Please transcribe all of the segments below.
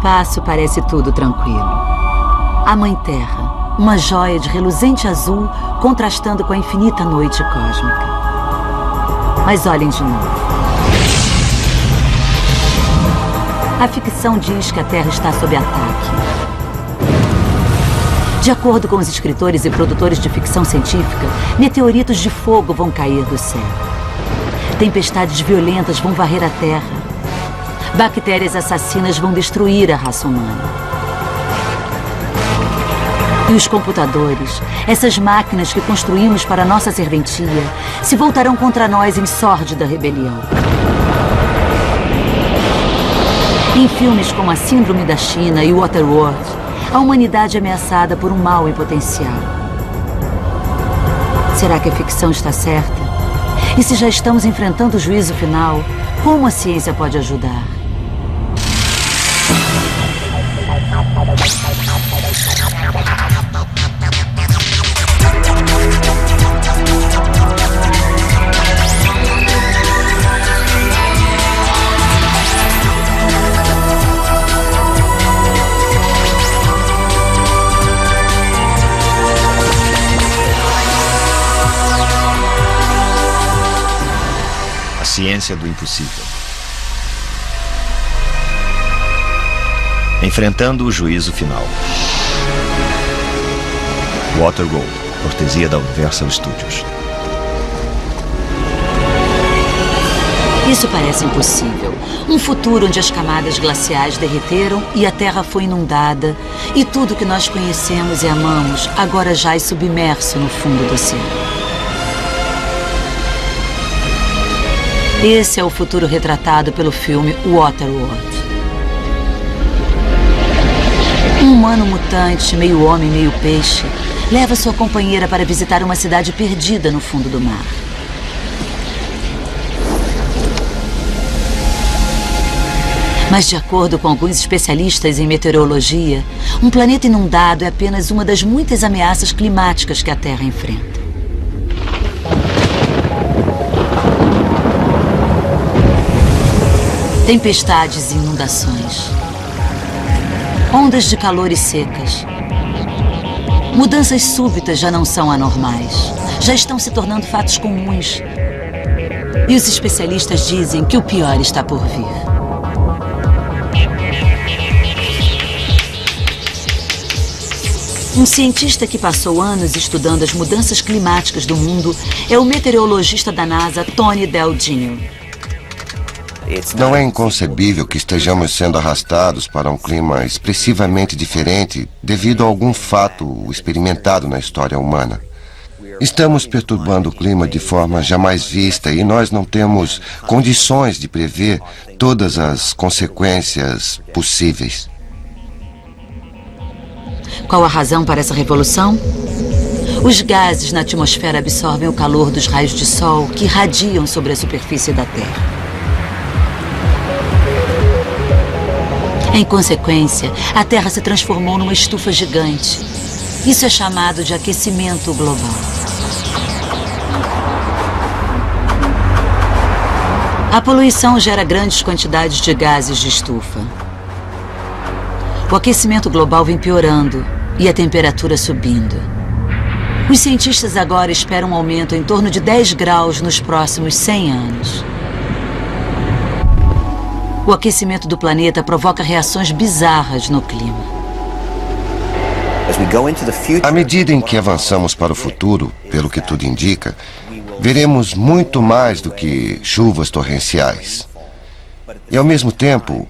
espaço parece tudo tranquilo. A Mãe Terra, uma joia de reluzente azul contrastando com a infinita noite cósmica. Mas olhem de novo. A ficção diz que a Terra está sob ataque. De acordo com os escritores e produtores de ficção científica, meteoritos de fogo vão cair do céu. Tempestades violentas vão varrer a Terra. Bactérias assassinas vão destruir a raça humana. E os computadores, essas máquinas que construímos para nossa serventia, se voltarão contra nós em sórdida rebelião. Em filmes como A Síndrome da China e Waterworld, a humanidade é ameaçada por um mal em potencial. Será que a ficção está certa? E se já estamos enfrentando o juízo final, como a ciência pode ajudar? Ciência do impossível. Enfrentando o juízo final. Waterworld, cortesia da Universal Studios. Isso parece impossível. Um futuro onde as camadas glaciais derreteram e a Terra foi inundada e tudo que nós conhecemos e amamos agora jaz submerso no fundo do oceano. Esse é o futuro retratado pelo filme Waterworld. Um humano mutante, meio homem, meio peixe, leva sua companheira para visitar uma cidade perdida no fundo do mar. Mas, de acordo com alguns especialistas em meteorologia, um planeta inundado é apenas uma das muitas ameaças climáticas que a Terra enfrenta. Tempestades e inundações. Ondas de calor e secas. Mudanças súbitas já não são anormais. Já estão se tornando fatos comuns. E os especialistas dizem que o pior está por vir. Um cientista que passou anos estudando as mudanças climáticas do mundo é o meteorologista da NASA, Tony Dell Jr. Não é inconcebível que estejamos sendo arrastados para um clima expressivamente diferente devido a algum fato experimentado na história humana. Estamos perturbando o clima de forma jamais vista e nós não temos condições de prever todas as consequências possíveis. Qual a razão para essa revolução? Os gases na atmosfera absorvem o calor dos raios de sol que irradiam sobre a superfície da Terra. Em consequência, a Terra se transformou numa estufa gigante. Isso é chamado de aquecimento global. A poluição gera grandes quantidades de gases de estufa. O aquecimento global vem piorando e a temperatura subindo. Os cientistas agora esperam um aumento em torno de 10 graus nos próximos 100 anos. O aquecimento do planeta provoca reações bizarras no clima. À medida em que avançamos para o futuro, pelo que tudo indica, veremos muito mais do que chuvas torrenciais. E, ao mesmo tempo,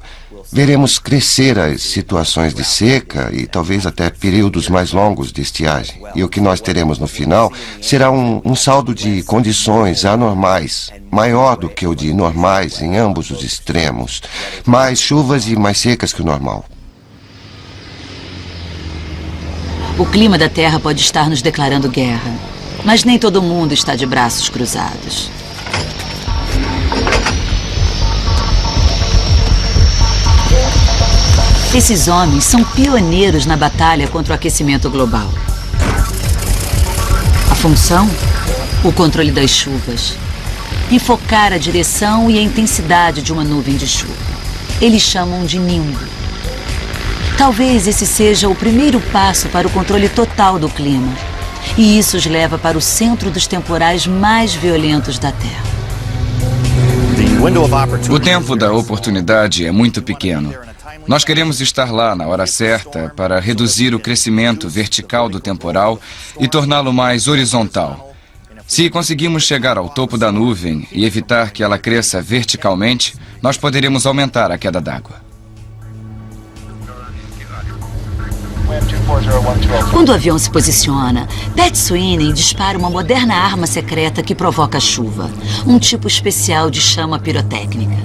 veremos crescer as situações de seca e talvez até períodos mais longos de estiagem. E o que nós teremos no final será um saldo de condições anormais, maior do que o de normais em ambos os extremos. Mais chuvas e mais secas que o normal. O clima da Terra pode estar nos declarando guerra, mas nem todo mundo está de braços cruzados. Esses homens são pioneiros na batalha contra o aquecimento global. A função? O controle das chuvas. Enfocar a direção e a intensidade de uma nuvem de chuva. Eles chamam de nimbo. Talvez esse seja o primeiro passo para o controle total do clima. E isso os leva para o centro dos temporais mais violentos da Terra. O tempo da oportunidade é muito pequeno. Nós queremos estar lá na hora certa para reduzir o crescimento vertical do temporal e torná-lo mais horizontal. Se conseguirmos chegar ao topo da nuvem e evitar que ela cresça verticalmente, nós poderemos aumentar a queda d'água. Quando o avião se posiciona, Pat Sweeney dispara uma moderna arma secreta que provoca chuva, um tipo especial de chama pirotécnica.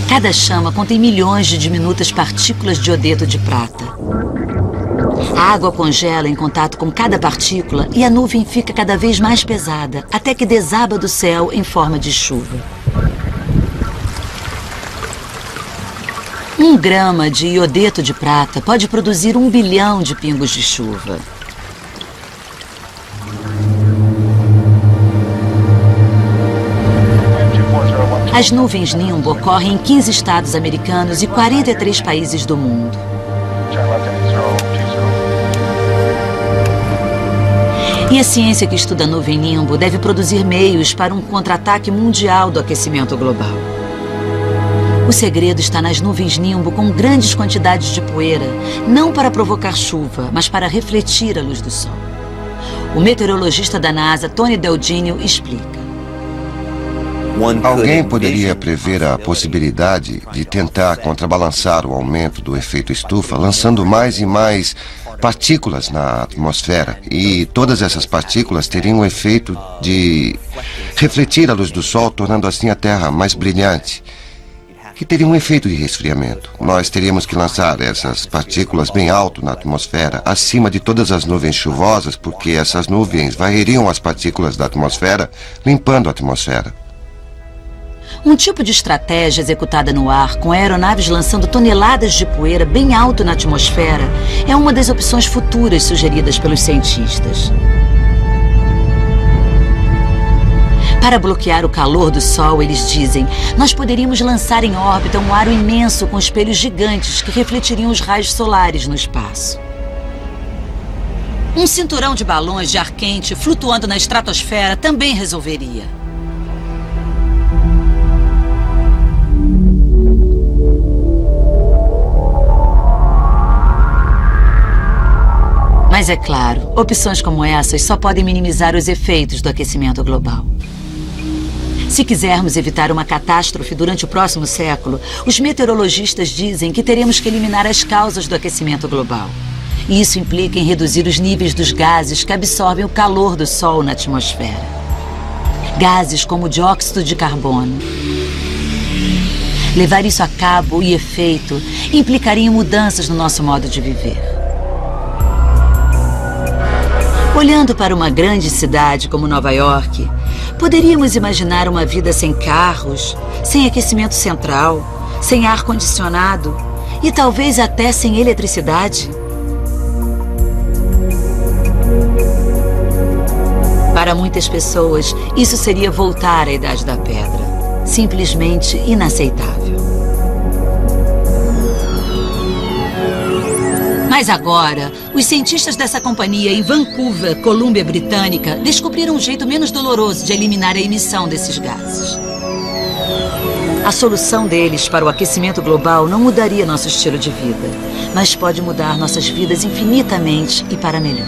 Cada chama contém milhões de diminutas partículas de iodeto de prata. A água congela em contato com cada partícula e a nuvem fica cada vez mais pesada, até que desaba do céu em forma de chuva. 1 grama de iodeto de prata pode produzir 1 bilhão de pingos de chuva. As nuvens Nimbo ocorrem em 15 estados americanos e 43 países do mundo. E a ciência que estuda a nuvem Nimbo deve produzir meios para um contra-ataque mundial do aquecimento global. O segredo está nas nuvens Nimbo com grandes quantidades de poeira, não para provocar chuva, mas para refletir a luz do sol. O meteorologista da NASA, Tony Del Genio, explica. Alguém poderia prever a possibilidade de tentar contrabalançar o aumento do efeito estufa, lançando mais e mais partículas na atmosfera. E todas essas partículas teriam o efeito de refletir a luz do sol, tornando assim a Terra mais brilhante, que teria um efeito de resfriamento. Nós teríamos que lançar essas partículas bem alto na atmosfera, acima de todas as nuvens chuvosas, porque essas nuvens varreriam as partículas da atmosfera, limpando a atmosfera. Um tipo de estratégia executada no ar, com aeronaves lançando toneladas de poeira bem alto na atmosfera, é uma das opções futuras sugeridas pelos cientistas. Para bloquear o calor do Sol, eles dizem, nós poderíamos lançar em órbita um aro imenso com espelhos gigantes que refletiriam os raios solares no espaço. Um cinturão de balões de ar quente flutuando na estratosfera também resolveria. Mas é claro, opções como essas só podem minimizar os efeitos do aquecimento global. Se quisermos evitar uma catástrofe durante o próximo século, os meteorologistas dizem que teremos que eliminar as causas do aquecimento global. E isso implica em reduzir os níveis dos gases que absorvem o calor do Sol na atmosfera. Gases como o dióxido de carbono. Levar isso a cabo e efeito implicaria em mudanças no nosso modo de viver. Olhando para uma grande cidade como Nova York, poderíamos imaginar uma vida sem carros, sem aquecimento central, sem ar-condicionado e talvez até sem eletricidade. Para muitas pessoas, isso seria voltar à Idade da Pedra. Simplesmente inaceitável. Mas agora, os cientistas dessa companhia em Vancouver, Colômbia Britânica, descobriram um jeito menos doloroso de eliminar a emissão desses gases. A solução deles para o aquecimento global não mudaria nosso estilo de vida, mas pode mudar nossas vidas infinitamente e para melhor.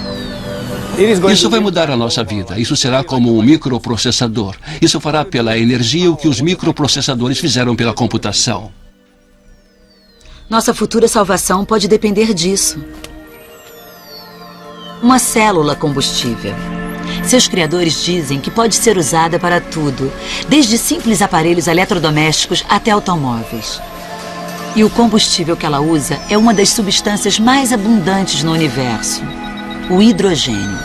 Isso vai mudar a nossa vida. Isso será como um microprocessador. Isso fará pela energia o que os microprocessadores fizeram pela computação. Nossa futura salvação pode depender disso. Uma célula combustível. Seus criadores dizem que pode ser usada para tudo, desde simples aparelhos eletrodomésticos até automóveis. E o combustível que ela usa é uma das substâncias mais abundantes no universo, o hidrogênio.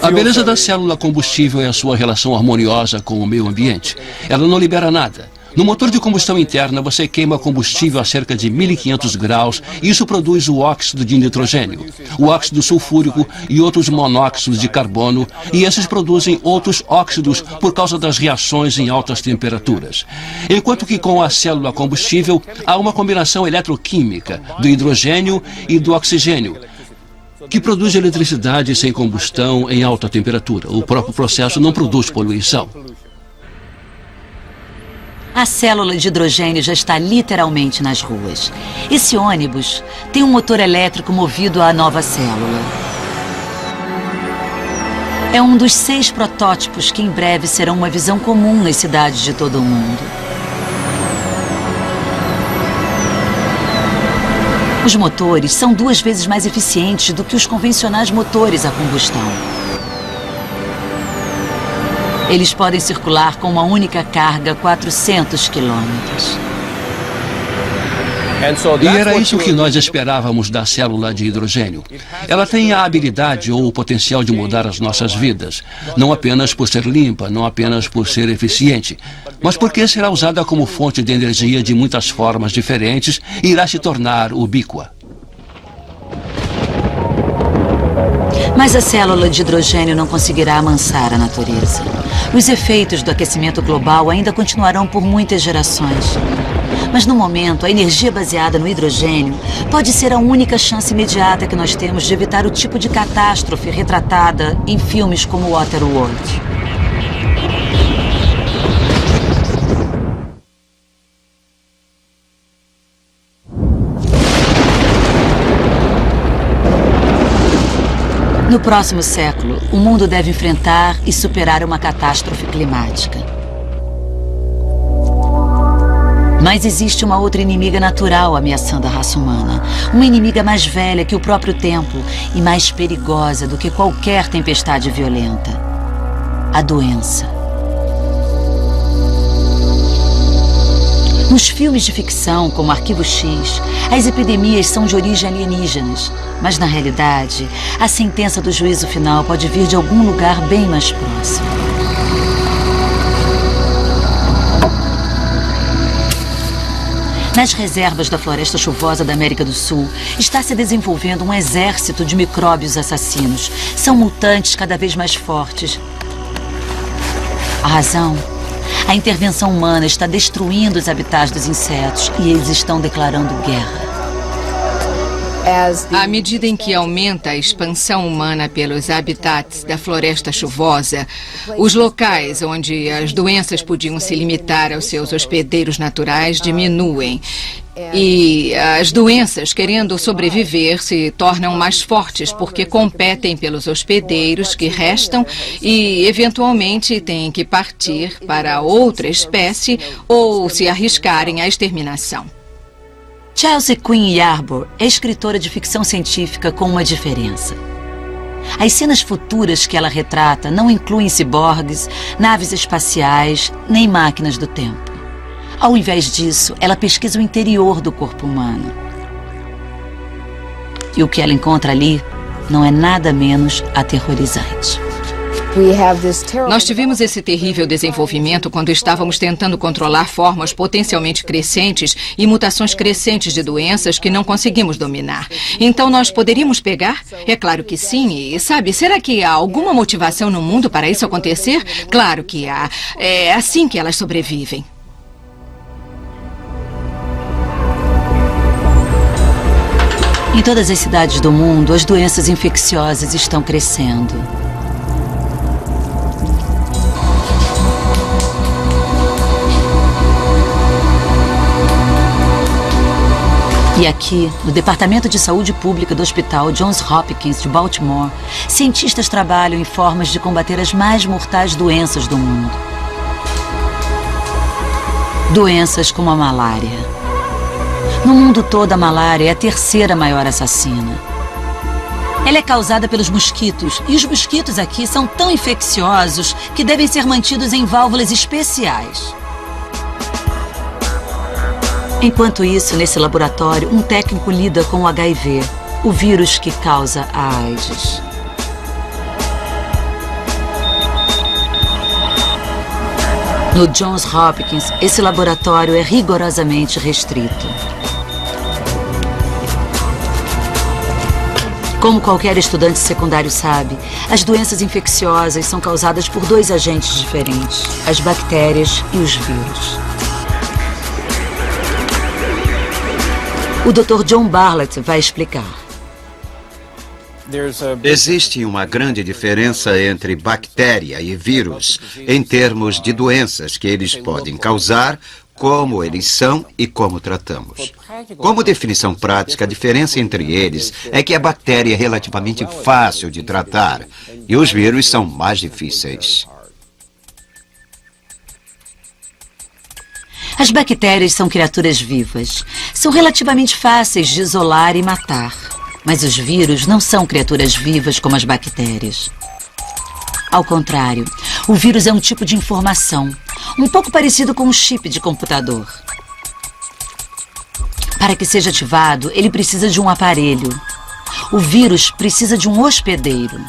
A beleza da célula combustível é a sua relação harmoniosa com o meio ambiente. Ela não libera nada. No motor de combustão interna, você queima combustível a cerca de 1.500 graus e isso produz o óxido de nitrogênio, o óxido sulfúrico e outros monóxidos de carbono, e esses produzem outros óxidos por causa das reações em altas temperaturas. Enquanto que com a célula combustível, há uma combinação eletroquímica do hidrogênio e do oxigênio, que produz eletricidade sem combustão em alta temperatura. O próprio processo não produz poluição. A célula de hidrogênio já está literalmente nas ruas. Esse ônibus tem um motor elétrico movido à nova célula. É um dos 6 protótipos que em breve serão uma visão comum nas cidades de todo o mundo. Os motores são 2 vezes mais eficientes do que os convencionais motores a combustão. Eles podem circular com uma única carga 400 quilômetros. E era isso que nós esperávamos da célula de hidrogênio. Ela tem a habilidade ou o potencial de mudar as nossas vidas, não apenas por ser limpa, não apenas por ser eficiente, mas porque será usada como fonte de energia de muitas formas diferentes e irá se tornar ubíqua. Mas a célula de hidrogênio não conseguirá amansar a natureza. Os efeitos do aquecimento global ainda continuarão por muitas gerações. Mas no momento, a energia baseada no hidrogênio pode ser a única chance imediata que nós temos de evitar o tipo de catástrofe retratada em filmes como Waterworld. No próximo século, o mundo deve enfrentar e superar uma catástrofe climática. Mas existe uma outra inimiga natural ameaçando a raça humana. Uma inimiga mais velha que o próprio tempo e mais perigosa do que qualquer tempestade violenta. A doença. Nos filmes de ficção, como Arquivo X, as epidemias são de origem alienígenas. Mas, na realidade, a sentença do juízo final pode vir de algum lugar bem mais próximo. Nas reservas da floresta chuvosa da América do Sul, está se desenvolvendo um exército de micróbios assassinos. São mutantes cada vez mais fortes. A razão? A intervenção humana está destruindo os habitats dos insetos e eles estão declarando guerra. À medida em que aumenta a expansão humana pelos habitats da floresta chuvosa, os locais onde as doenças podiam se limitar aos seus hospedeiros naturais diminuem. E as doenças, querendo sobreviver, se tornam mais fortes porque competem pelos hospedeiros que restam e, eventualmente, têm que partir para outra espécie ou se arriscarem à exterminação. Chelsea Quinn Yarbor é escritora de ficção científica com uma diferença. As cenas futuras que ela retrata não incluem ciborgues, naves espaciais, nem máquinas do tempo. Ao invés disso, ela pesquisa o interior do corpo humano. E o que ela encontra ali não é nada menos aterrorizante. Nós tivemos esse terrível desenvolvimento quando estávamos tentando controlar formas potencialmente crescentes e mutações crescentes de doenças que não conseguimos dominar. Então nós poderíamos pegar? É claro que sim. E sabe, será que há alguma motivação no mundo para isso acontecer? Claro que há. É assim que elas sobrevivem. Em todas as cidades do mundo, as doenças infecciosas estão crescendo. E aqui, no Departamento de Saúde Pública do Hospital Johns Hopkins de Baltimore, cientistas trabalham em formas de combater as mais mortais doenças do mundo. Doenças como a malária. No mundo todo, a malária é a 3ª maior assassina. Ela é causada pelos mosquitos, e os mosquitos aqui são tão infecciosos que devem ser mantidos em válvulas especiais. Enquanto isso, nesse laboratório, um técnico lida com o HIV, o vírus que causa a AIDS. No Johns Hopkins, esse laboratório é rigorosamente restrito. Como qualquer estudante secundário sabe, as doenças infecciosas são causadas por 2 agentes diferentes: as bactérias e os vírus. O Dr. John Bartlett vai explicar. Existe uma grande diferença entre bactéria e vírus em termos de doenças que eles podem causar, como eles são e como tratamos. Como definição prática, a diferença entre eles é que a bactéria é relativamente fácil de tratar e os vírus são mais difíceis. As bactérias são criaturas vivas. São relativamente fáceis de isolar e matar. Mas os vírus não são criaturas vivas como as bactérias. Ao contrário, o vírus é um tipo de informação, um pouco parecido com um chip de computador. Para que seja ativado, ele precisa de um aparelho. O vírus precisa de um hospedeiro.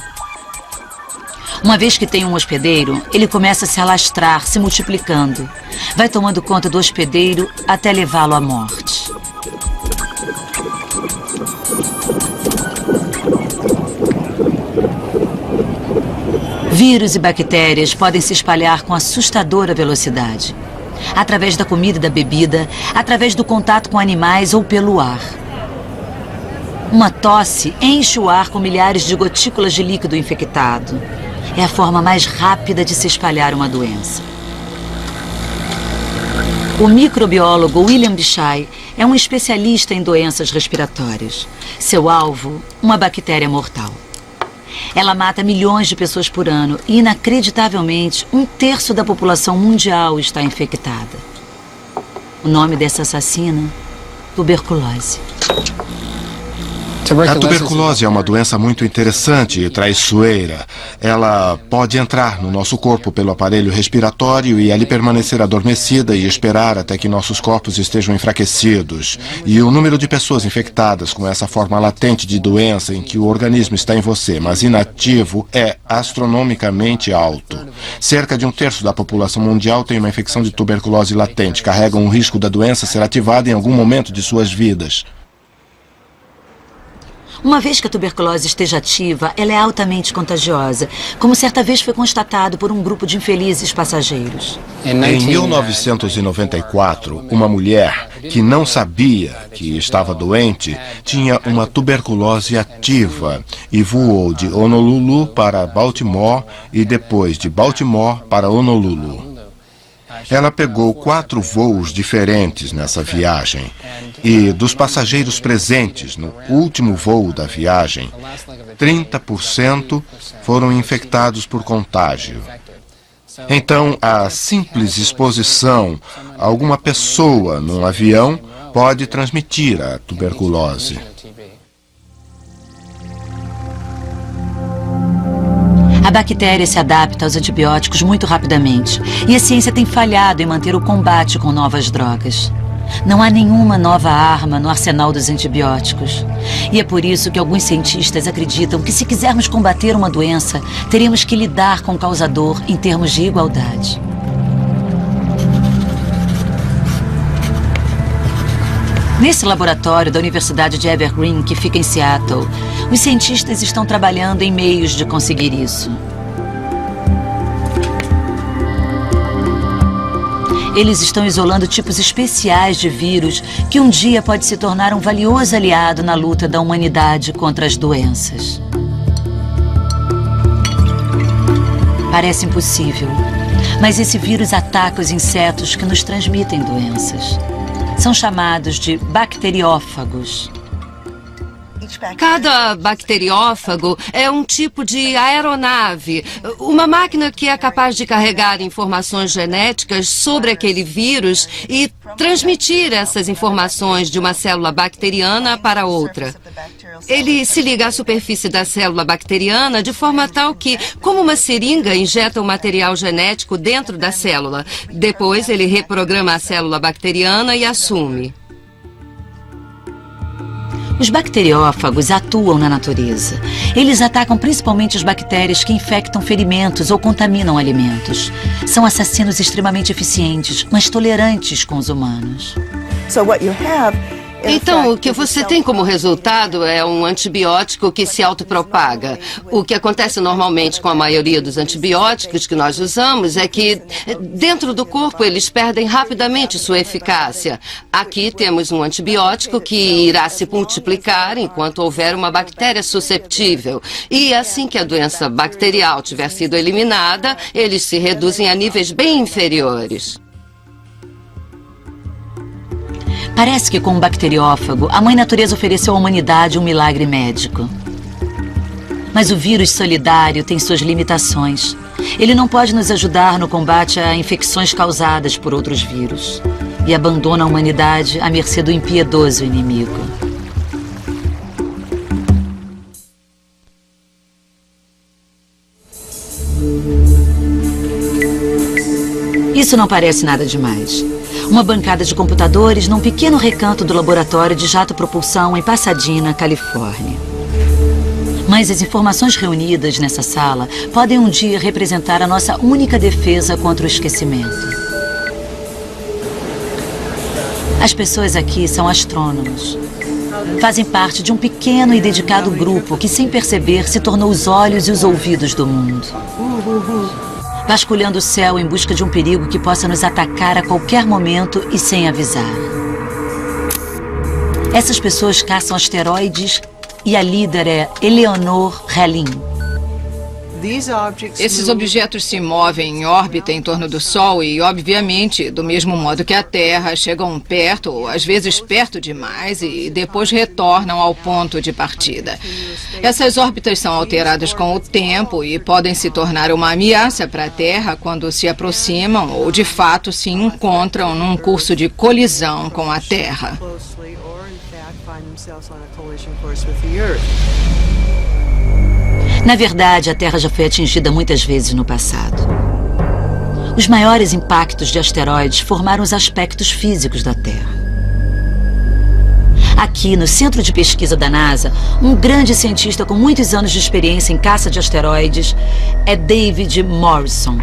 Uma vez que tem um hospedeiro, ele começa a se alastrar, se multiplicando. Vai tomando conta do hospedeiro até levá-lo à morte. Vírus e bactérias podem se espalhar com assustadora velocidade. Através da comida e da bebida, através do contato com animais ou pelo ar. Uma tosse enche o ar com milhares de gotículas de líquido infectado. É a forma mais rápida de se espalhar uma doença. O microbiólogo William Bichai é um especialista em doenças respiratórias. Seu alvo, uma bactéria mortal. Ela mata milhões de pessoas por ano e, inacreditavelmente, 1/3 da população mundial está infectada. O nome dessa assassina? Tuberculose. A tuberculose é uma doença muito interessante e traiçoeira. Ela pode entrar no nosso corpo pelo aparelho respiratório e ali permanecer adormecida e esperar até que nossos corpos estejam enfraquecidos. E o número de pessoas infectadas com essa forma latente de doença em que o organismo está em você, mas inativo, é astronomicamente alto. Cerca de 1/3 da população mundial tem uma infecção de tuberculose latente, carregam o risco da doença ser ativada em algum momento de suas vidas. Uma vez que a tuberculose esteja ativa, ela é altamente contagiosa, como certa vez foi constatado por um grupo de infelizes passageiros. Em 1994, uma mulher que não sabia que estava doente tinha uma tuberculose ativa e voou de Honolulu para Baltimore e depois de Baltimore para Honolulu. Ela pegou 4 voos diferentes nessa viagem e dos passageiros presentes no último voo da viagem, 30% foram infectados por contágio. Então, a simples exposição a alguma pessoa num avião pode transmitir a tuberculose. A bactéria se adapta aos antibióticos muito rapidamente e a ciência tem falhado em manter o combate com novas drogas. Não há nenhuma nova arma no arsenal dos antibióticos. E é por isso que alguns cientistas acreditam que se quisermos combater uma doença, teríamos que lidar com o causador em termos de igualdade. Nesse laboratório da Universidade de Evergreen, que fica em Seattle, os cientistas estão trabalhando em meios de conseguir isso. Eles estão isolando tipos especiais de vírus que um dia pode se tornar um valioso aliado na luta da humanidade contra as doenças. Parece impossível, mas esse vírus ataca os insetos que nos transmitem doenças. São chamados de bacteriófagos. Cada bacteriófago é um tipo de aeronave, uma máquina que é capaz de carregar informações genéticas sobre aquele vírus e transmitir essas informações de uma célula bacteriana para outra. Ele se liga à superfície da célula bacteriana de forma tal que, como uma seringa, injeta o material genético dentro da célula. Depois, ele reprograma a célula bacteriana e assume. Os bacteriófagos atuam na natureza. Eles atacam principalmente as bactérias que infectam ferimentos ou contaminam alimentos. São assassinos extremamente eficientes, mas tolerantes com os humanos. Então, o que você tem como resultado é um antibiótico que se autopropaga. O que acontece normalmente com a maioria dos antibióticos que nós usamos é que, dentro do corpo, eles perdem rapidamente sua eficácia. Aqui temos um antibiótico que irá se multiplicar enquanto houver uma bactéria susceptível. E assim que a doença bacterial tiver sido eliminada, eles se reduzem a níveis bem inferiores. Parece que com o bacteriófago, a Mãe Natureza ofereceu à humanidade um milagre médico. Mas o vírus solidário tem suas limitações. Ele não pode nos ajudar no combate a infecções causadas por outros vírus. E abandona a humanidade à mercê do impiedoso inimigo. Isso não parece nada demais. Uma bancada de computadores num pequeno recanto do laboratório de jato propulsão em Pasadena, Califórnia. Mas as informações reunidas nessa sala podem um dia representar a nossa única defesa contra o esquecimento. As pessoas aqui são astrônomos. Fazem parte de um pequeno e dedicado grupo que, sem perceber, se tornou os olhos e os ouvidos do mundo. Vasculhando o céu em busca de um perigo que possa nos atacar a qualquer momento e sem avisar. Essas pessoas caçam asteroides e a líder é Eleanor Helin. Esses objetos se movem em órbita em torno do Sol e, obviamente, do mesmo modo que a Terra, chegam perto, ou às vezes perto demais, e depois retornam ao ponto de partida. Essas órbitas são alteradas com o tempo e podem se tornar uma ameaça para a Terra quando se aproximam ou, de fato, se encontram num curso de colisão com a Terra. Na verdade, a Terra já foi atingida muitas vezes no passado. Os maiores impactos de asteroides formaram os aspectos físicos da Terra. Aqui, no Centro de Pesquisa da NASA, um grande cientista com muitos anos de experiência em caça de asteroides é David Morrison.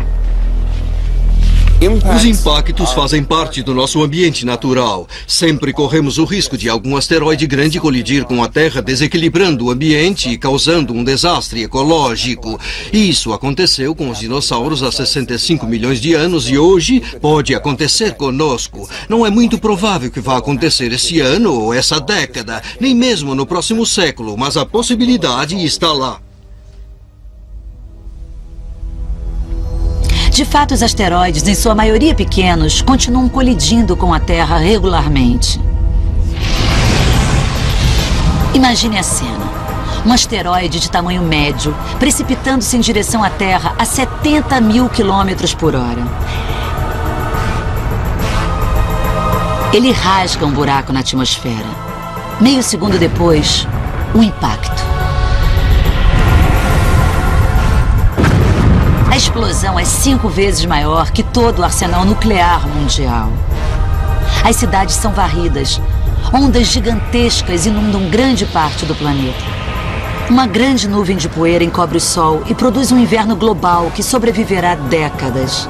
Os impactos fazem parte do nosso ambiente natural. Sempre corremos o risco de algum asteroide grande colidir com a Terra, desequilibrando o ambiente e causando um desastre ecológico. Isso aconteceu com os dinossauros há 65 milhões de anos e hoje pode acontecer conosco. Não é muito provável que vá acontecer esse ano ou essa década, nem mesmo no próximo século, mas a possibilidade está lá. De fato, os asteroides, em sua maioria pequenos, continuam colidindo com a Terra regularmente. Imagine a cena. Um asteroide de tamanho médio, precipitando-se em direção à Terra a 70 mil quilômetros por hora. Ele rasga um buraco na atmosfera. Meio segundo depois, o impacto. A explosão é 5 vezes maior que todo o arsenal nuclear mundial. As cidades são varridas. Ondas gigantescas inundam grande parte do planeta. Uma grande nuvem de poeira encobre o Sol e produz um inverno global que sobreviverá décadas.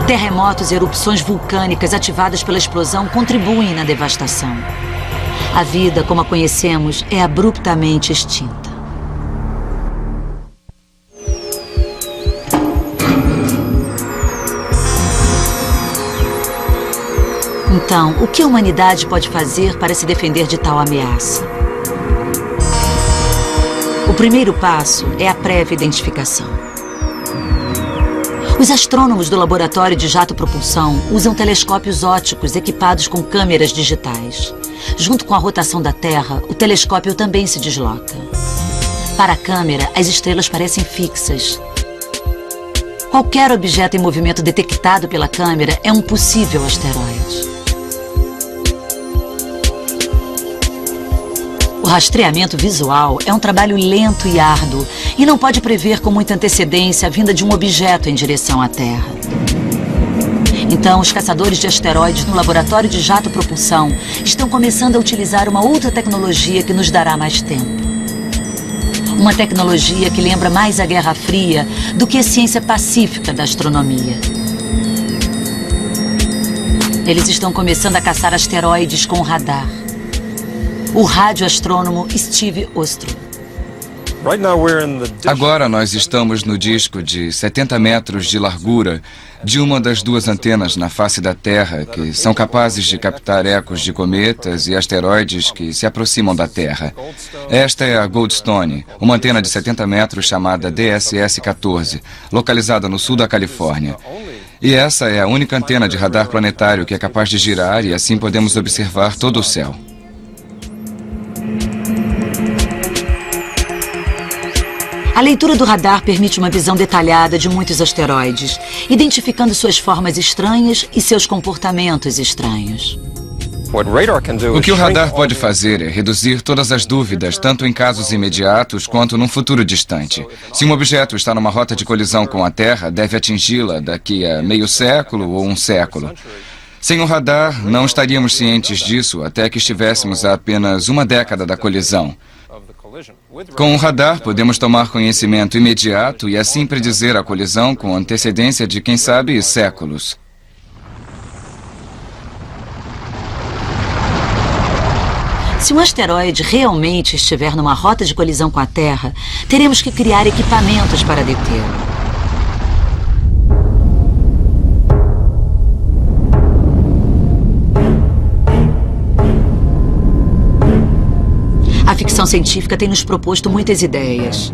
Terremotos e erupções vulcânicas ativadas pela explosão contribuem na devastação. A vida, como a conhecemos, é abruptamente extinta. Então, o que a humanidade pode fazer para se defender de tal ameaça? O primeiro passo é a prévia identificação. Os astrônomos do Laboratório de Jato Propulsão usam telescópios ópticos equipados com câmeras digitais. Junto com a rotação da Terra, o telescópio também se desloca. Para a câmera, as estrelas parecem fixas. Qualquer objeto em movimento detectado pela câmera é um possível asteroide. O rastreamento visual é um trabalho lento e árduo e não pode prever com muita antecedência a vinda de um objeto em direção à Terra. Então, os caçadores de asteroides no laboratório de jato propulsão estão começando a utilizar uma outra tecnologia que nos dará mais tempo. Uma tecnologia que lembra mais a Guerra Fria do que a ciência pacífica da astronomia. Eles estão começando a caçar asteroides com radar. O radioastrônomo Steve Ostrom. Agora nós estamos no disco de 70 metros de largura de uma das duas antenas na face da Terra que são capazes de captar ecos de cometas e asteroides que se aproximam da Terra. Esta é a Goldstone, uma antena de 70 metros chamada DSS-14, localizada no sul da Califórnia. E essa é a única antena de radar planetário que é capaz de girar e assim podemos observar todo o céu. A leitura do radar permite uma visão detalhada de muitos asteroides, identificando suas formas estranhas e seus comportamentos estranhos. O que o radar pode fazer é reduzir todas as dúvidas, tanto em casos imediatos quanto num futuro distante. Se um objeto está numa rota de colisão com a Terra, deve atingi-la daqui a meio século ou um século. Sem o radar, não estaríamos cientes disso até que estivéssemos a apenas uma década da colisão. Com o radar, podemos tomar conhecimento imediato e assim predizer a colisão com antecedência de, quem sabe, séculos. Se um asteroide realmente estiver numa rota de colisão com a Terra, teremos que criar equipamentos para detê-lo. A ficção científica tem nos proposto muitas ideias.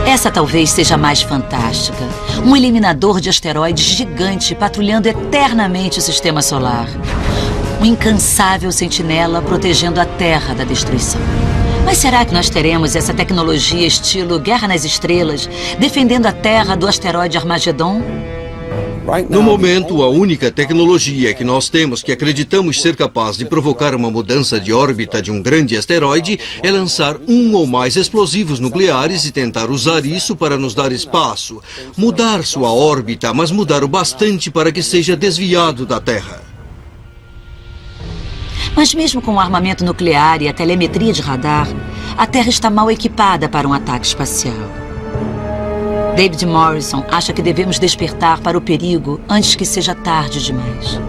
Essa talvez seja a mais fantástica. Um eliminador de asteroides gigante patrulhando eternamente o sistema solar. Um incansável sentinela protegendo a Terra da destruição. Mas será que nós teremos essa tecnologia estilo Guerra nas Estrelas, defendendo a Terra do asteroide Armagedon? No momento, a única tecnologia que nós temos que acreditamos ser capaz de provocar uma mudança de órbita de um grande asteroide é lançar um ou mais explosivos nucleares e tentar usar isso para nos dar espaço. Mudar sua órbita, mas mudar o bastante para que seja desviado da Terra. Mas mesmo com o armamento nuclear e a telemetria de radar, a Terra está mal equipada para um ataque espacial. David Morrison acha que devemos despertar para o perigo antes que seja tarde demais.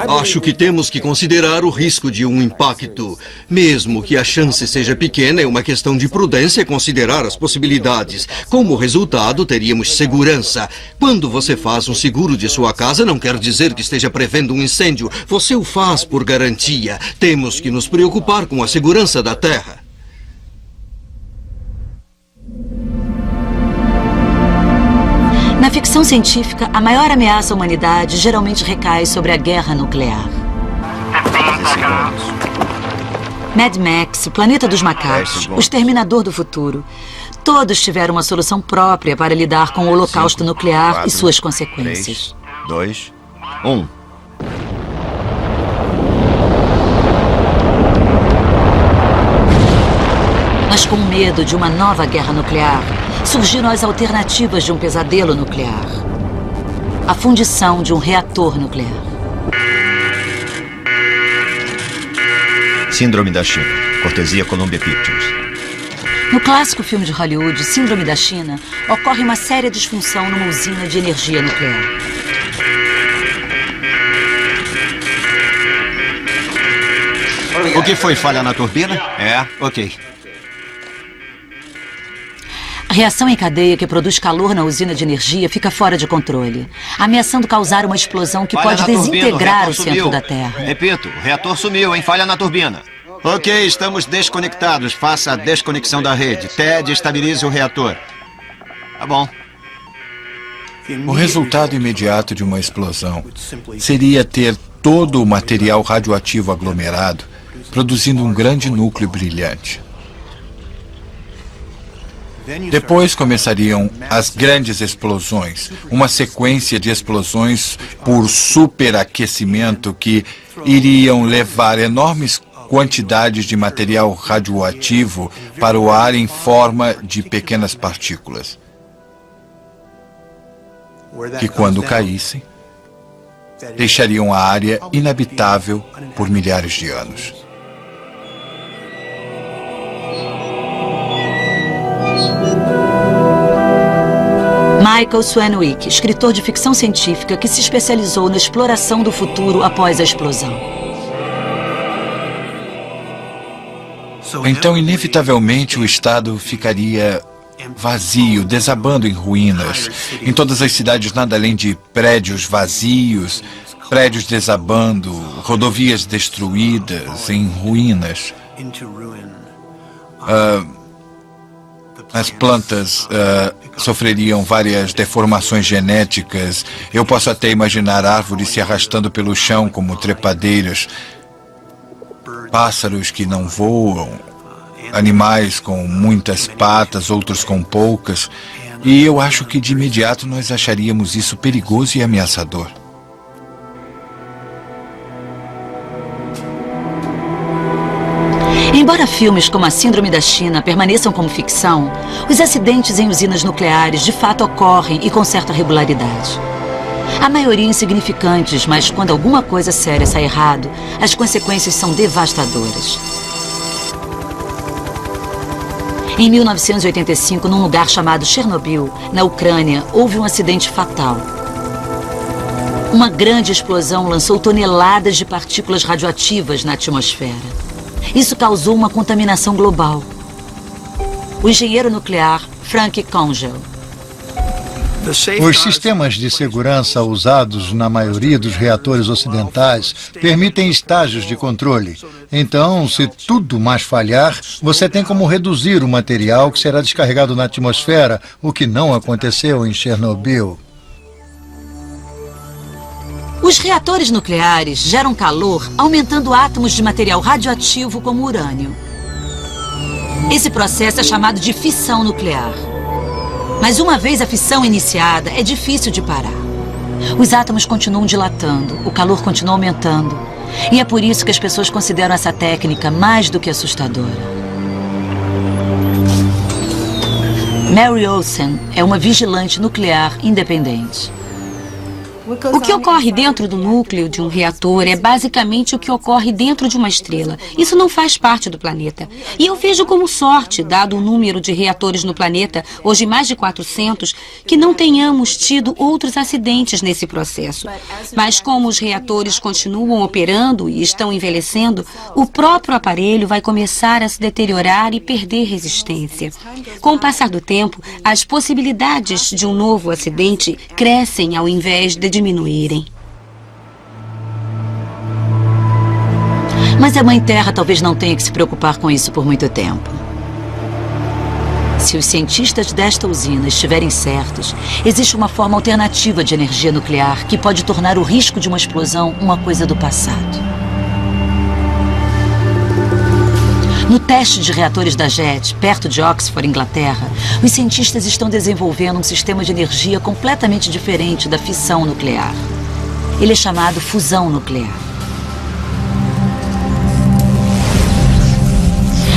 Acho que temos que considerar o risco de um impacto. Mesmo que a chance seja pequena, é uma questão de prudência considerar as possibilidades. Como resultado, teríamos segurança. Quando você faz um seguro de sua casa, não quer dizer que esteja prevendo um incêndio. Você o faz por garantia. Temos que nos preocupar com a segurança da Terra. Na ficção científica, a maior ameaça à humanidade geralmente recai sobre a guerra nuclear. Mad Max, o Planeta dos Macacos, o Exterminador do Futuro. Todos tiveram uma solução própria para lidar com o holocausto nuclear e suas consequências. 3, 2, 1. Mas com medo de uma nova guerra nuclear, surgiram as alternativas de um pesadelo nuclear. A fundição de um reator nuclear. Síndrome da China. Cortesia Columbia Pictures. No clássico filme de Hollywood, Síndrome da China, ocorre uma séria disfunção numa usina de energia nuclear. O que foi? Falha na turbina? É, ok. A reação em cadeia que produz calor na usina de energia fica fora de controle, ameaçando causar uma explosão que pode desintegrar o centro da Terra. Repito, o reator sumiu, hein? Falha na turbina. Ok, estamos desconectados. Faça a desconexão da rede. Ted, estabilize o reator. Tá bom. O resultado imediato de uma explosão seria ter todo o material radioativo aglomerado, produzindo um grande núcleo brilhante. Depois começariam as grandes explosões, uma sequência de explosões por superaquecimento que iriam levar enormes quantidades de material radioativo para o ar em forma de pequenas partículas. que, quando caíssem, deixariam a área inabitável por milhares de anos. Michael Swanwick, escritor de ficção científica que se especializou na exploração do futuro após a explosão. Então, inevitavelmente, o estado ficaria vazio, desabando em ruínas. Em todas as cidades, nada além de prédios vazios, prédios desabando, rodovias destruídas, em ruínas. As plantas sofreriam várias deformações genéticas. Eu posso até imaginar árvores se arrastando pelo chão como trepadeiras, pássaros que não voam, animais com muitas patas, outros com poucas. E eu acho que de imediato nós acharíamos isso perigoso e ameaçador. Embora filmes como A Síndrome da China permaneçam como ficção, os acidentes em usinas nucleares de fato ocorrem e com certa regularidade. A maioria insignificantes, mas quando alguma coisa séria sai errado, as consequências são devastadoras. Em 1985, num lugar chamado Chernobyl, na Ucrânia, houve um acidente fatal. Uma grande explosão lançou toneladas de partículas radioativas na atmosfera. Isso causou uma contaminação global. O engenheiro nuclear Frank Kongel. Os sistemas de segurança usados na maioria dos reatores ocidentais permitem estágios de controle. Então, se tudo mais falhar, você tem como reduzir o material que será descarregado na atmosfera, o que não aconteceu em Chernobyl. Os reatores nucleares geram calor aumentando átomos de material radioativo como urânio. Esse processo é chamado de fissão nuclear. Mas uma vez a fissão iniciada, é difícil de parar. Os átomos continuam dilatando, o calor continua aumentando. E é por isso que as pessoas consideram essa técnica mais do que assustadora. Mary Olsen é uma vigilante nuclear independente. O que ocorre dentro do núcleo de um reator é basicamente o que ocorre dentro de uma estrela. Isso não faz parte do planeta. E eu vejo como sorte, dado o número de reatores no planeta, hoje mais de 400, que não tenhamos tido outros acidentes nesse processo. Mas como os reatores continuam operando e estão envelhecendo, o próprio aparelho vai começar a se deteriorar e perder resistência. Com o passar do tempo, as possibilidades de um novo acidente crescem ao invés de diminuírem. Mas a Mãe Terra talvez não tenha que se preocupar com isso por muito tempo. Se os cientistas desta usina estiverem certos, existe uma forma alternativa de energia nuclear que pode tornar o risco de uma explosão uma coisa do passado. No teste de reatores da JET, perto de Oxford, Inglaterra, os cientistas estão desenvolvendo um sistema de energia completamente diferente da fissão nuclear. Ele é chamado fusão nuclear.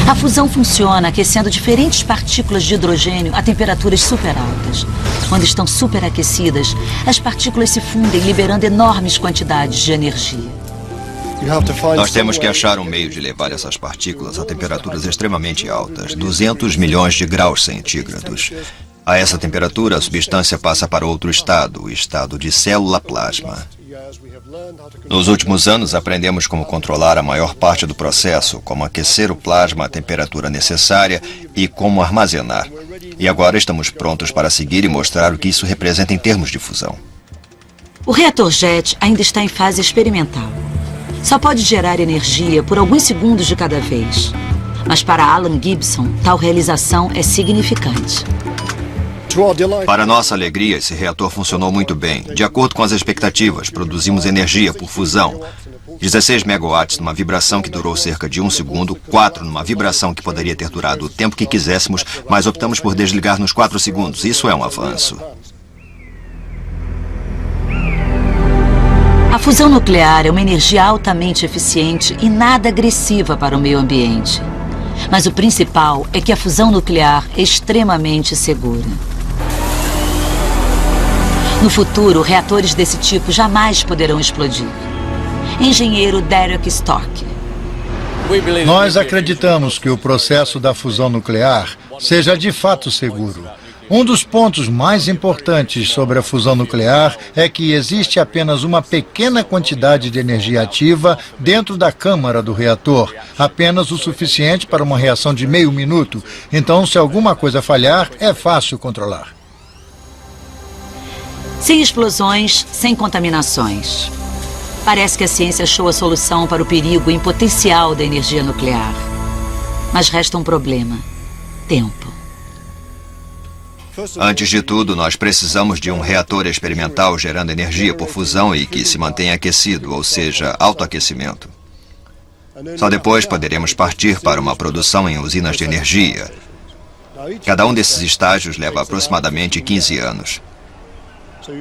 A fusão funciona aquecendo diferentes partículas de hidrogênio a temperaturas super altas. Quando estão superaquecidas, as partículas se fundem, liberando enormes quantidades de energia. Nós temos que achar um meio de levar essas partículas a temperaturas extremamente altas, 200 milhões de graus centígrados. A essa temperatura, a substância passa para outro estado, o estado de célula-plasma. Nos últimos anos, aprendemos como controlar a maior parte do processo, como aquecer o plasma à temperatura necessária e como armazenar. E agora estamos prontos para seguir e mostrar o que isso representa em termos de fusão. O reator JET ainda está em fase experimental. Só pode gerar energia por alguns segundos de cada vez. Mas para Alan Gibson, tal realização é significante. Para nossa alegria, esse reator funcionou muito bem. De acordo com as expectativas, produzimos energia por fusão. 16 megawatts numa vibração que durou cerca de 1 segundo, 4 numa vibração que poderia ter durado o tempo que quiséssemos, mas optamos por desligar nos 4 segundos. Isso é um avanço. A fusão nuclear é uma energia altamente eficiente e nada agressiva para o meio ambiente. Mas o principal é que a fusão nuclear é extremamente segura. No futuro, reatores desse tipo jamais poderão explodir. Engenheiro Derek Stork. Nós acreditamos que o processo da fusão nuclear seja de fato seguro. Um dos pontos mais importantes sobre a fusão nuclear é que existe apenas uma pequena quantidade de energia ativa dentro da câmara do reator, apenas o suficiente para uma reação de meio minuto. Então, se alguma coisa falhar, é fácil controlar. Sem explosões, sem contaminações. Parece que a ciência achou a solução para o perigo em potencial da energia nuclear. Mas resta um problema: tempo. Antes de tudo, nós precisamos de um reator experimental gerando energia por fusão e que se mantenha aquecido, ou seja, autoaquecimento. Só depois poderemos partir para uma produção em usinas de energia. Cada um desses estágios leva aproximadamente 15 anos.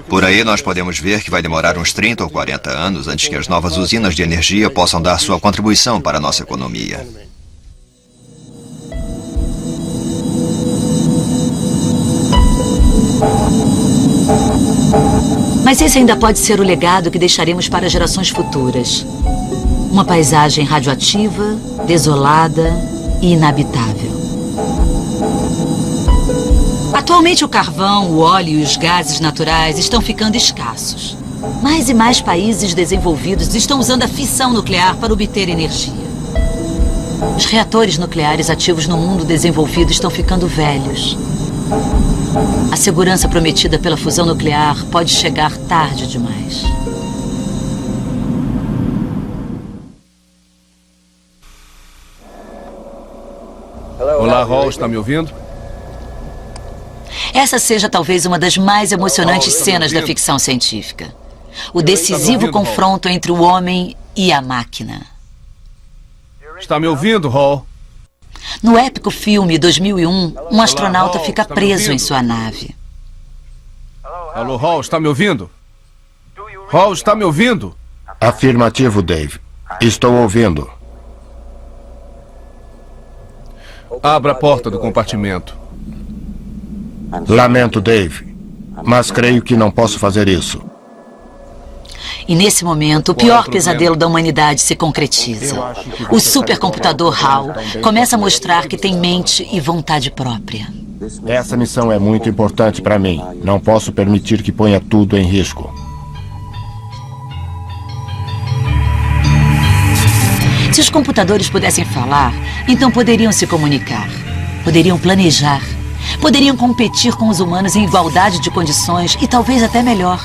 Por aí nós podemos ver que vai demorar uns 30 ou 40 anos antes que as novas usinas de energia possam dar sua contribuição para a nossa economia. Mas esse ainda pode ser o legado que deixaremos para gerações futuras. Uma paisagem radioativa, desolada e inabitável. Atualmente o carvão, o óleo e os gases naturais estão ficando escassos. Mais e mais países desenvolvidos estão usando a fissão nuclear para obter energia. Os reatores nucleares ativos no mundo desenvolvido estão ficando velhos. A segurança prometida pela fusão nuclear pode chegar tarde demais. Olá, Hall, está me ouvindo? Essa seja talvez uma das mais emocionantes cenas da ficção científica. O decisivo confronto entre o homem e a máquina. Está me ouvindo, Hall? No épico filme 2001, um astronauta fica preso em sua nave. Alô, Hall, está me ouvindo? Hall, está me ouvindo? Afirmativo, Dave. Estou ouvindo. Abra a porta do compartimento. Lamento, Dave, mas creio que não posso fazer isso. E nesse momento, o pior pesadelo da humanidade se concretiza. O supercomputador HAL começa a mostrar que tem mente e vontade própria. Essa missão é muito importante para mim. Não posso permitir que ponha tudo em risco. Se os computadores pudessem falar, então poderiam se comunicar, poderiam planejar, poderiam competir com os humanos em igualdade de condições e talvez até melhor.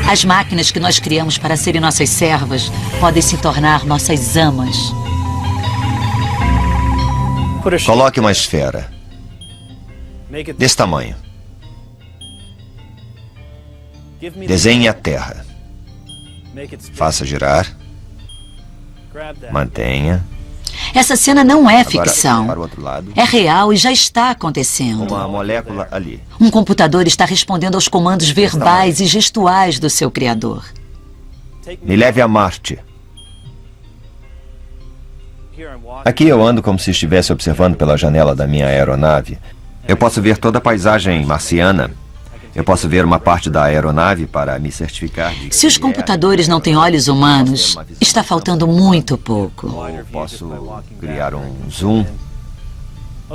As máquinas que nós criamos para serem nossas servas podem se tornar nossas amas. Coloque uma esfera desse tamanho. Desenhe a Terra. Faça girar. Mantenha. Essa cena não é Agora, ficção. para o outro lado. É real e já está acontecendo. Uma molécula ali. Um computador está respondendo aos comandos verbais e gestuais do seu criador. Me leve a Marte. Aqui eu ando como se estivesse observando pela janela da minha aeronave. Eu posso ver toda a paisagem marciana. Eu posso ver uma parte da aeronave para me certificar de que Se os computadores não têm olhos humanos, está faltando muito pouco. eu posso criar um zoom,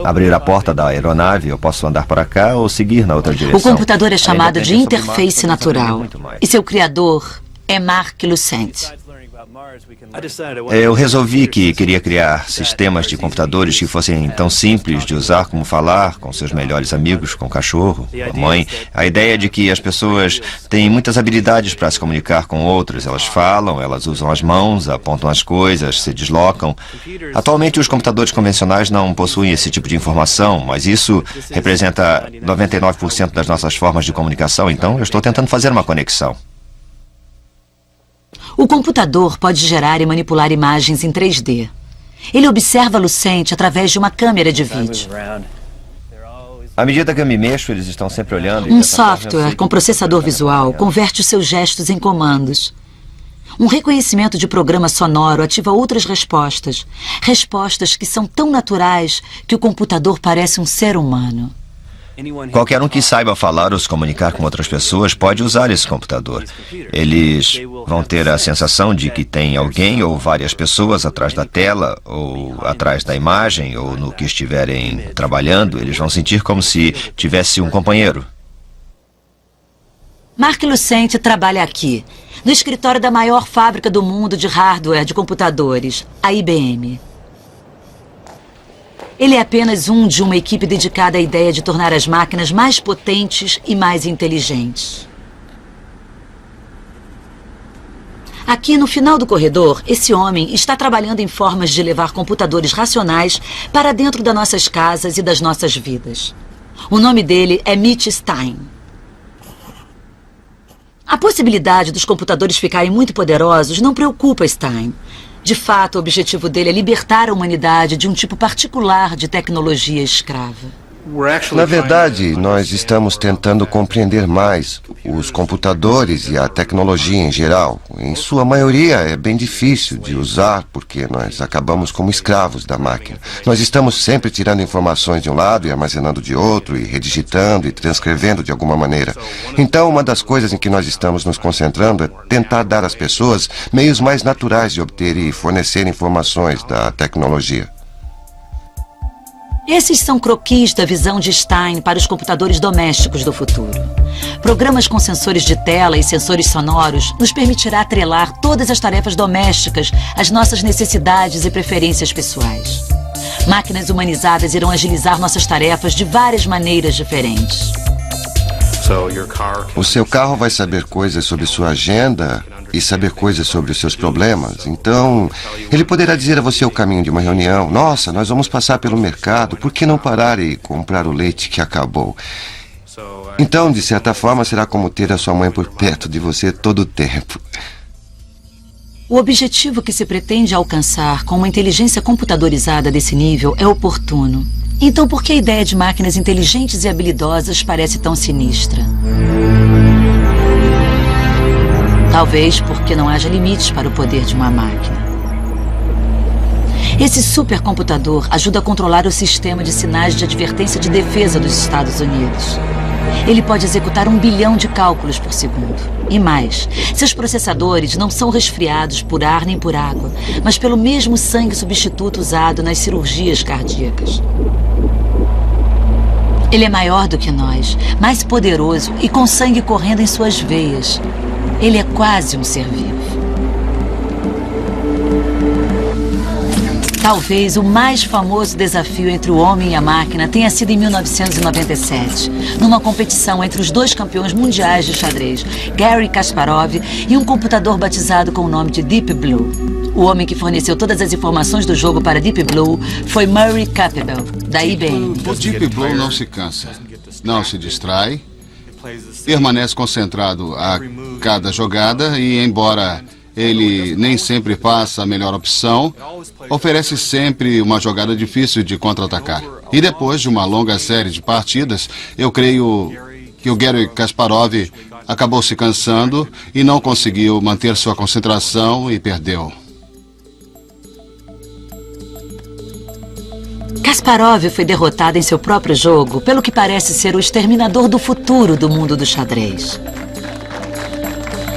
abrir a porta da aeronave, eu posso andar para cá ou seguir na outra direção. O computador é chamado de Além da tendência interface do Marte, natural. muito mais. E seu criador é Mark Lucent. Eu resolvi que queria criar sistemas de computadores que fossem tão simples de usar como falar com seus melhores amigos, com o cachorro, com a mãe. A ideia é de que as pessoas têm muitas habilidades para se comunicar com outros. Elas falam, elas usam as mãos, apontam as coisas, se deslocam. Atualmente os computadores convencionais não possuem esse tipo de informação, mas isso representa 99% das nossas formas de comunicação, então eu estou tentando fazer uma conexão. O computador pode gerar e manipular imagens em 3D. Ele observa Lucent através de uma câmera de vídeo. À medida que eu me mexo, eles estão sempre olhando. e Um dessa forma eu software sei que com processador o que está visual acontecendo. converte os seus gestos em comandos. Um reconhecimento de programa sonoro ativa outras respostas que são tão naturais que o computador parece um ser humano. Qualquer um que saiba falar ou se comunicar com outras pessoas pode usar esse computador. Eles vão ter a sensação de que tem alguém ou várias pessoas atrás da tela, ou atrás da imagem, ou no que estiverem trabalhando. Eles vão sentir como se tivesse um companheiro. Mark Lucent trabalha aqui, no escritório da maior fábrica do mundo de hardware de computadores, a IBM. Ele é apenas um de uma equipe dedicada à ideia de tornar as máquinas mais potentes e mais inteligentes. Aqui no final do corredor, esse homem está trabalhando em formas de levar computadores racionais para dentro das nossas casas e das nossas vidas. O nome dele é Mitch Stein. A possibilidade dos computadores ficarem muito poderosos não preocupa Stein. De fato, o objetivo dele é libertar a humanidade de um tipo particular de tecnologia escrava. Na verdade, nós estamos tentando compreender mais os computadores e a tecnologia em geral. Em sua maioria é bem difícil de usar porque nós acabamos como escravos da máquina. Nós estamos sempre tirando informações de um lado e armazenando de outro, e redigitando e transcrevendo de alguma maneira. Então, uma das coisas em que nós estamos nos concentrando é tentar dar às pessoas meios mais naturais de obter e fornecer informações da tecnologia. Esses são croquis da visão de Stein para os computadores domésticos do futuro. Programas com sensores de tela e sensores sonoros nos permitirá atrelar todas as tarefas domésticas às nossas necessidades e preferências pessoais. Máquinas humanizadas irão agilizar nossas tarefas de várias maneiras diferentes. O seu carro vai saber coisas sobre sua agenda e saber coisas sobre os seus problemas. Então, ele poderá dizer a você o caminho de uma reunião. Nossa, nós vamos passar pelo mercado, por que não parar e comprar o leite que acabou? Então, de certa forma, será como ter a sua mãe por perto de você todo o tempo. O objetivo que se pretende alcançar com uma inteligência computadorizada desse nível é oportuno. Então, por que a ideia de máquinas inteligentes e habilidosas parece tão sinistra? Talvez porque não haja limites para o poder de uma máquina. Esse supercomputador ajuda a controlar o sistema de sinais de advertência de defesa dos Estados Unidos. Ele pode executar 1 bilhão de cálculos por segundo. E mais, seus processadores não são resfriados por ar nem por água, mas pelo mesmo sangue substituto usado nas cirurgias cardíacas. Ele é maior do que nós, mais poderoso e com sangue correndo em suas veias. Ele é quase um ser vivo. Talvez o mais famoso desafio entre o homem e a máquina tenha sido em 1997, numa competição entre os dois campeões mundiais de xadrez, Garry Kasparov, e um computador batizado com o nome de Deep Blue. O homem que forneceu todas as informações do jogo para Deep Blue foi Murray Campbell, da IBM. O Deep Blue não se cansa, não se distrai, permanece concentrado a cada jogada e, embora ele nem sempre passa a melhor opção, oferece sempre uma jogada difícil de contra-atacar. E depois de uma longa série de partidas, eu creio que o Garry Kasparov acabou se cansando e não conseguiu manter sua concentração e perdeu. Kasparov foi derrotado em seu próprio jogo pelo que parece ser o exterminador do futuro do mundo do xadrez.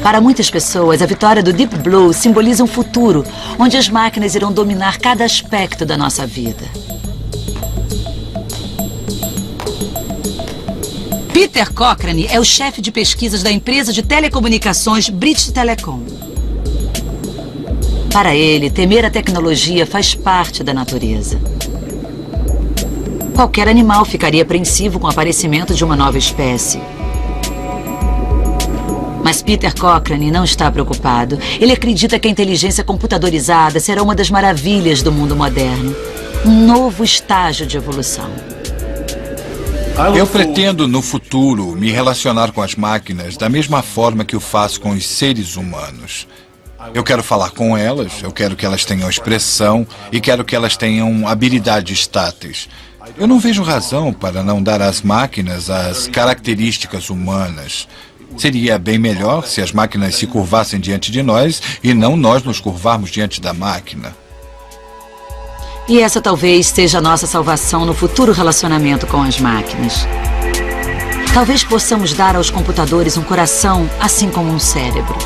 Para muitas pessoas, a vitória do Deep Blue simboliza um futuro onde as máquinas irão dominar cada aspecto da nossa vida. Peter Cochrane é o chefe de pesquisas da empresa de telecomunicações British Telecom. Para ele, temer a tecnologia faz parte da natureza. Qualquer animal ficaria apreensivo com o aparecimento de uma nova espécie. Mas Peter Cochrane não está preocupado. Ele acredita que a inteligência computadorizada será uma das maravilhas do mundo moderno. Um novo estágio de evolução. Eu pretendo, no futuro, me relacionar com as máquinas da mesma forma que eu faço com os seres humanos. Eu quero falar com elas, eu quero que elas tenham expressão e quero que elas tenham habilidades táteis. Eu não vejo razão para não dar às máquinas as características humanas. Seria bem melhor se as máquinas se curvassem diante de nós e não nós nos curvarmos diante da máquina. E essa talvez seja a nossa salvação no futuro relacionamento com as máquinas. Talvez possamos dar aos computadores um coração, assim como um cérebro.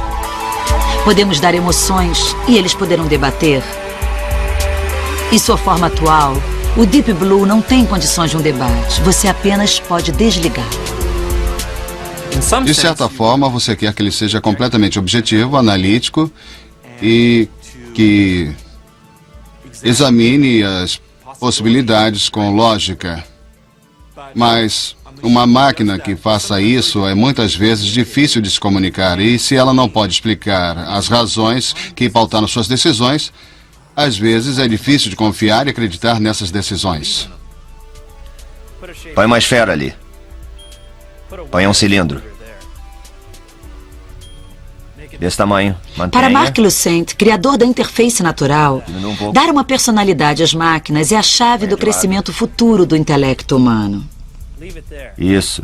Podemos dar emoções e eles poderão debater. Em sua forma atual, o Deep Blue não tem condições de um debate. Você apenas pode desligar. De certa forma, você quer que ele seja completamente objetivo, analítico e que examine as possibilidades com lógica. Mas uma máquina que faça isso é muitas vezes difícil de se comunicar. E se ela não pode explicar as razões que pautaram suas decisões, às vezes é difícil de confiar e acreditar nessas decisões. Põe uma esfera ali. Põe um cilindro. Desse tamanho. Mantenha. Para Mark Lucent, criador da interface natural, dar uma personalidade às máquinas é a chave do crescimento futuro do intelecto humano. Isso.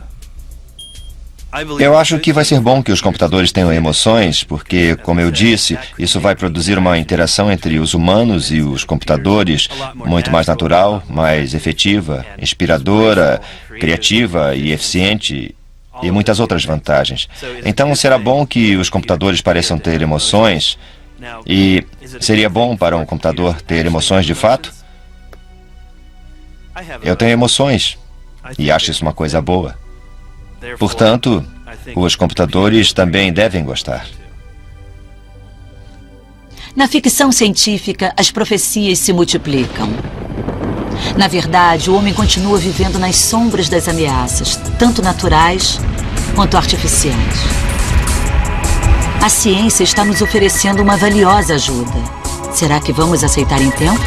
Eu acho que vai ser bom que os computadores tenham emoções, porque, como eu disse, isso vai produzir uma interação entre os humanos e os computadores muito mais natural, mais efetiva, inspiradora, criativa e eficiente, e muitas outras vantagens. Então, será bom que os computadores pareçam ter emoções, e seria bom para um computador ter emoções de fato? Eu tenho emoções, e acho isso uma coisa boa. Portanto, os computadores também devem gostar. Na ficção científica, as profecias se multiplicam. Na verdade, o homem continua vivendo nas sombras das ameaças, tanto naturais quanto artificiais. A ciência está nos oferecendo uma valiosa ajuda. Será que vamos aceitar em tempo?